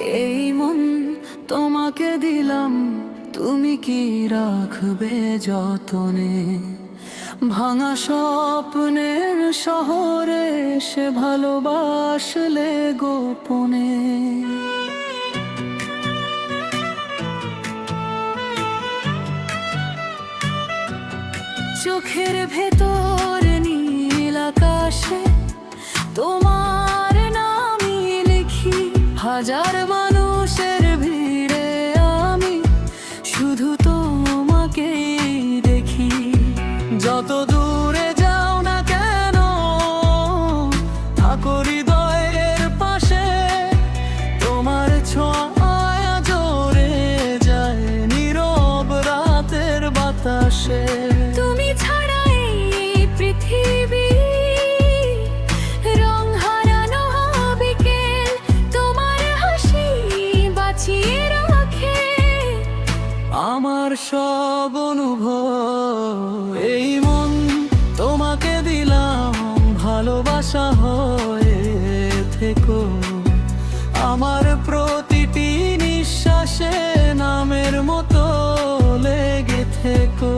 এই মন তোমাকে দিলাম, তুমি কি রাখবে যতনে? ভাঙা স্বপ্নের শহরে সে ভালোবাসলে গোপনে। চোখের ভেতর নীল আকাশে তোমার নামই লিখি। হাজার মানুষের ভিড়ে আমি শুধু তোমাকেই দেখি। যত দূরে যাও না কেন থাকো হৃদয়ের পাশে। তোমার ছোঁয়ায় জোরে যায় নীরব রাতের বাতাসে। তুমি ছাড়া এই পৃথিবী রং হারানো বিকেল, তোমার হাসি বাঁচিয়ে রাখে আমার সব অনুভব। এই মন তোমাকে দিলাম, ভালোবাসা হয়ে থেকো আমার প্রতিটি নিঃশ্বাসে নামের মতো লেগে থেকো।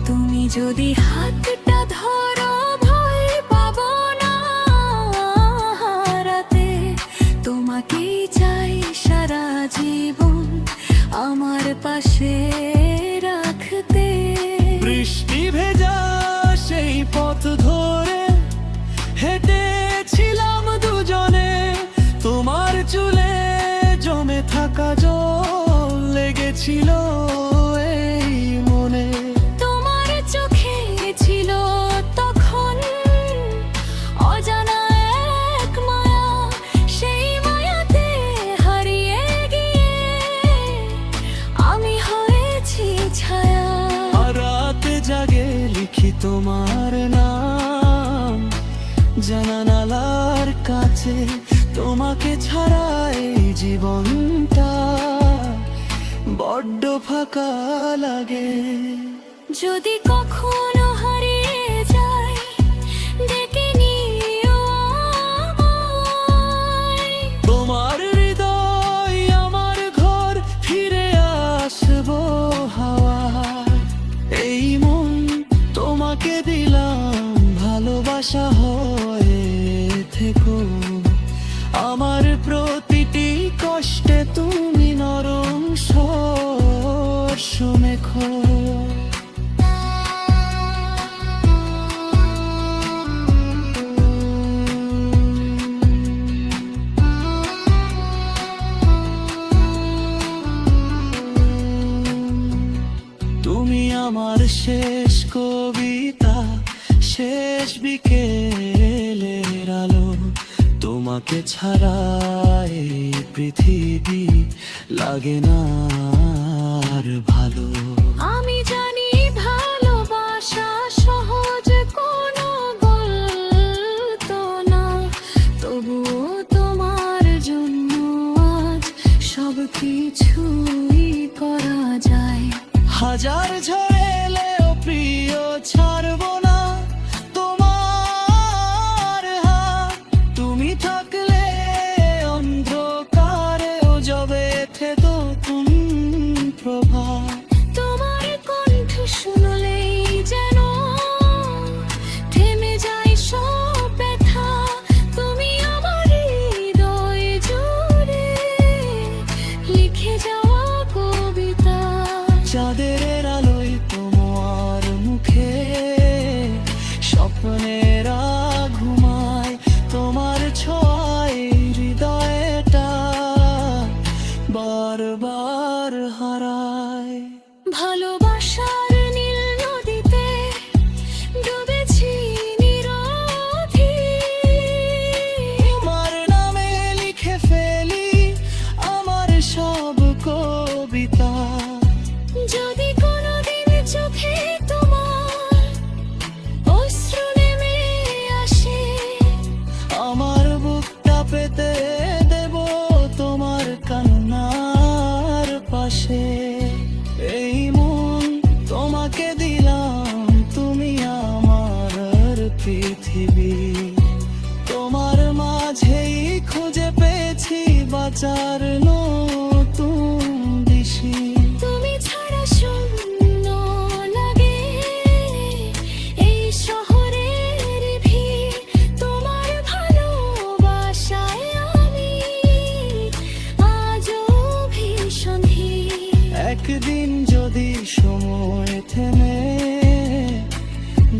তুমি যদি হাতটা ধরো ভয় পাবো না হারাতে। তোমাকেই চাই সারা জীবন আমার পাশে রাখতে। বৃষ্টি ভেজা সেই পথ ধরে হেঁটেছিলাম দুজনে। তোমার চুলে জমে থাকা জল লেগেছিল এই মনে। তোমার চোখে ছিল তখন অজানা এক মায়া। সেই মায়াতে হারিয়ে গিয়ে আমি হয়েছি ছায়া। রাতে জাগে লিখি তোমার নাম জানালার কাছে। তোমাকে ছাড়া এই জীবনটা বড্ড ফাঁকা লাগে। যদি কখনো হারিয়ে যায় ডেকে নিও আমায়। তোমার হৃদয় আমার ঘর ফিরে আসবো হাওয়া। এই মন তোমাকে দিলাম, ভালোবাসা হয়ে থেকো আমার প্রতিটি কষ্টে। তুমি নরম স্বর শুনেখো। তুমি আমার শেষ কবিতা, শেষ বিকেলের আলো। তোমাকে ছাড়া এই পৃথিবী লাগে না আর ভালো। আমি জানি ভালোবাসা সহজ কোনো বলতো না, তবুও তোমার জন্য আজ সব কিছুই করা যায়। হাজার ঝড় এলেও প্রিয় ছাড়বো না তোমার হাত। তুমি থাকলে অন্ধকারেও জবে থেতো নতুন প্রভাত। তোমার কণ্ঠ শুনলেই যেন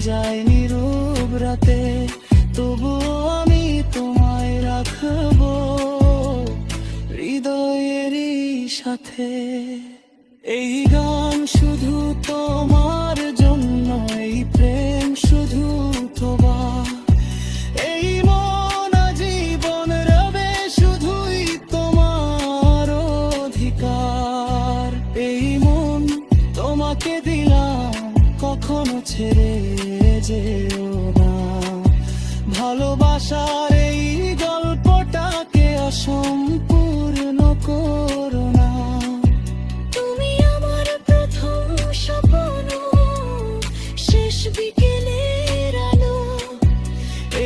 যায় নীরব রাতে, তবুও আমি তোমায় রাখবো হৃদয়েরই সাথে। এই গান শুধু তোমার জন্য, এই প্রেম শুধু তোমার, এই মন জীবন রবে শুধুই তোমার অধিকার। এই মন তোমাকে দিলাম, কখনো ছেড়ে যেও না। ভালোবাসার এই গল্পটাকে অসম্পূর্ণ করো না। তুমি আমার প্রথম স্বপ্ন, শেষ বিকেলের আলো।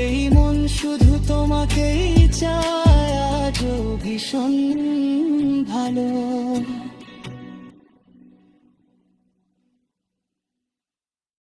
এই মন শুধু তোমাকেই চায়, আজও ভীষণ ভালো।